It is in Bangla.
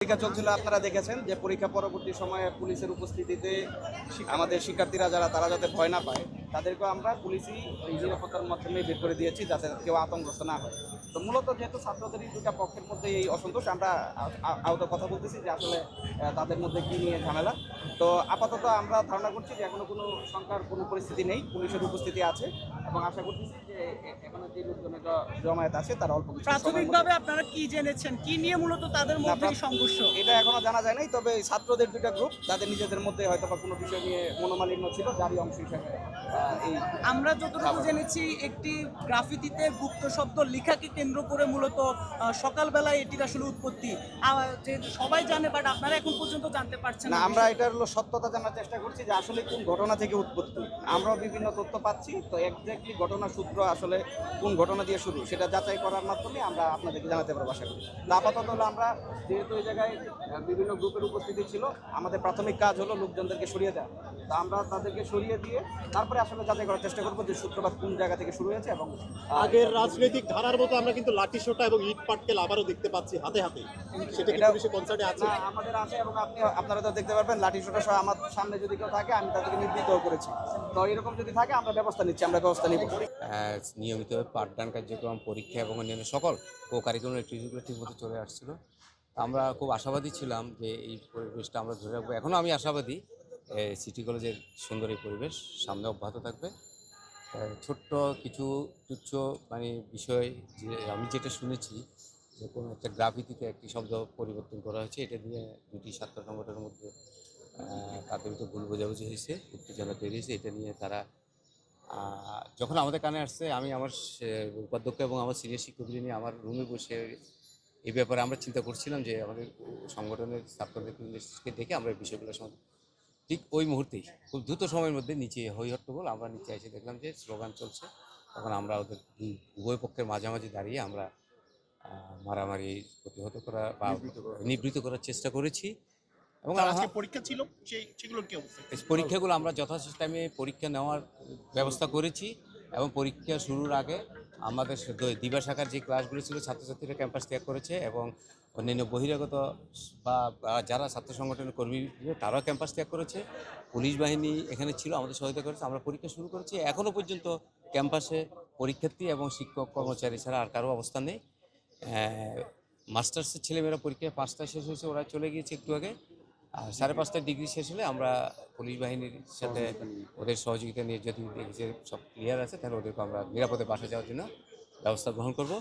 পরীক্ষা চলছিল, আপনারা দেখেছেন যে পরীক্ষা পরবর্তী সময়ে পুলিশের উপস্থিতিতে আমাদের শিক্ষার্থীরা তারা যাতে ভয় না পায়, তাদেরকেও আমরা পুলিশই এই নিরাপত্তার মাধ্যমে বের করে দিয়েছি যাতে কেউ আতঙ্কগ্রস্ত না হয়। তো মূলত যেহেতু ছাত্রদেরই দুটা পক্ষের মধ্যে এই অসন্তোষ, আমরা আহত কথা বলতেছি যে আসলে তাদের মধ্যে কী নিয়ে ঝামেলা। তো আপাতত আমরা ধারণা করছি যে এখনো কোনো সংখ্যার কোনো পরিস্থিতি নেই, পুলিশের উপস্থিতি আছে এবং আশা করতেছি যে এখানে যে লোকজনের জমায়েত আছে তারা অল্প কিছু সময়ের মধ্যে। প্রাথমিকভাবে আপনারা কি জেনেছেন, কি নিয়ে মূলত তাদের মধ্যে এই সংঘর্ষ? এটা এখনো জানা যায় নাই, তবে ছাত্রদের দুটা গ্রুপ তাদের নিজেদের মধ্যে হয়তো বা কোনো বিষয় নিয়ে মনোমালিন্য ছিল, যারই অংশ হিসেবে এই আমরা যতটুকু জেনেছি একটি গ্রাফিতিতে গুপ্ত শব্দ লেখাকে কেন্দ্র করে মূলত সকালবেলায় এটির আসলে উৎপত্তি যে সবাই জানে, বাট আপনারা এখন পর্যন্ত জানতে পারছেন না। না। আমরা এটার সত্যতা জানার চেষ্টা করছি যে আসলে কোন ঘটনা থেকে উৎপত্তি। আমরাও বিভিন্ন তথ্য পাচ্ছি, তো এক্স্যাক্টলি ঘটনার সূত্র আসলে কোন ঘটনা দিয়ে শুরু সেটা যাচাই করার মাধ্যমে আমরা আপনাদেরকে জানাতে পারবো আশা করি। তো আপাতত হলো আমরা যেহেতু এই জায়গায় বিভিন্ন গ্রুপের উপস্থিতি ছিল, আমাদের প্রাথমিক কাজ হলো লোকজনদেরকে সরিয়ে দেওয়া। তা আমরা তাদেরকে সরিয়ে দিয়ে তারপরে আসলে যাচাই করার চেষ্টা করবো যে সূত্রপাত কোন জায়গা থেকে শুরু হয়েছে। এবং আগের রাজনৈতিক ধারার মতো আমরা কিন্তু লাঠি সোটা এবং ইট পাটকেল আবারও দেখতে পাচ্ছি হাতে হাতে, সেটা কি পুলিশের কনসার্টে আছে? আমাদের আছে এবং আপনারা তো দেখতে পারবেন লাঠি সোটা সহ আমার সামনে যদি কেউ থাকে আমি তাদেরকে নিবৃত্ত করেছি। তো এরকম যদি থাকে আমরা ব্যবস্থা নিচ্ছি, আমরা ব্যবস্থা নিব। নিয়মিত পাঠদান কার্যক্রম, পরীক্ষা এবং অন্যান্য সকল কারিকুলাম অ্যাক্টিভিটিগুলো ঠিকমতো চলে আসছিল। আমরা খুব আশাবাদী ছিলাম যে এই পরিবেশটা আমরা ধরে রাখবো। এখনও আমি আশাবাদী সিটি কলেজের সুন্দর এই পরিবেশ সামনে অব্যাহত থাকবে। ছোট্ট কিছু তুচ্ছ বিষয়, যে আমি যেটা শুনেছি যে কোনো একটা গ্রাফিতিতে একটি শব্দ পরিবর্তন করা হয়েছে, এটা নিয়ে দুটি ছাত্র সংগঠনের মধ্যে তাদের ভিতরে ভুল বোঝাবুঝি হয়েছে, উত্তেজনা তৈরি হয়েছে। এটা নিয়ে তারা যখন আমাদের কানে আসছে, আমি আমার উপাধ্যক্ষ এবং আমার সিনিয়র শিক্ষকদের নিয়ে আমার রুমে বসে এই ব্যাপারে আমরা চিন্তা করছিলাম যে আমাদের সংগঠনের ছাত্রদেরকে দেখে আমরা এই বিষয়গুলোর সঙ্গে ঠিক ওই মুহূর্তেই খুব দ্রুত সময়ের মধ্যে নিচে হট্টগোল, আমরা নিচে এসে দেখলাম যে স্লোগান চলছে। তখন আমরা ওদের উভয় পক্ষের মাঝামাঝি দাঁড়িয়ে আমরা মারামারি প্রতিহত করা বা নিবৃত্ত করার চেষ্টা করেছি। এবং পরীক্ষা ছিল সেগুলোর কি অবস্থা? পরীক্ষাগুলো আমরা যথাযথ টাইমে পরীক্ষা নেওয়ার ব্যবস্থা করেছি এবং পরীক্ষা শুরুর আগে আমাদের দিবা শাখার যে ক্লাসগুলো ছিল ছাত্রছাত্রীরা ক্যাম্পাস ত্যাগ করেছে এবং অন্যান্য বহিরাগত বা যারা ছাত্র সংগঠনের কর্মী তারাও ক্যাম্পাস ত্যাগ করেছে। পুলিশ বাহিনী এখানে ছিল, আমাদের সহায়তা করেছে। আমরা পরীক্ষা শুরু করেছি। এখনও পর্যন্ত ক্যাম্পাসে পরীক্ষার্থী এবং শিক্ষক কর্মচারী ছাড়া আর কারো অবস্থান নেই। মাস্টার্সের ছেলেমেয়েরা পরীক্ষা 5টায় শেষ হয়েছে, ওরা চলে গিয়েছে একটু আগে। আর 5:30 ডিগ্রি শেষ হলে আমরা পুলিশ বাহিনীর সাথে ওদের সহযোগিতা নিয়ে যদি দেখি যে সব ক্লিয়ার আছে, তাহলে ওদেরকে আমরা নিরাপদে বাসা যাওয়ার জন্য ব্যবস্থা গ্রহণ করব।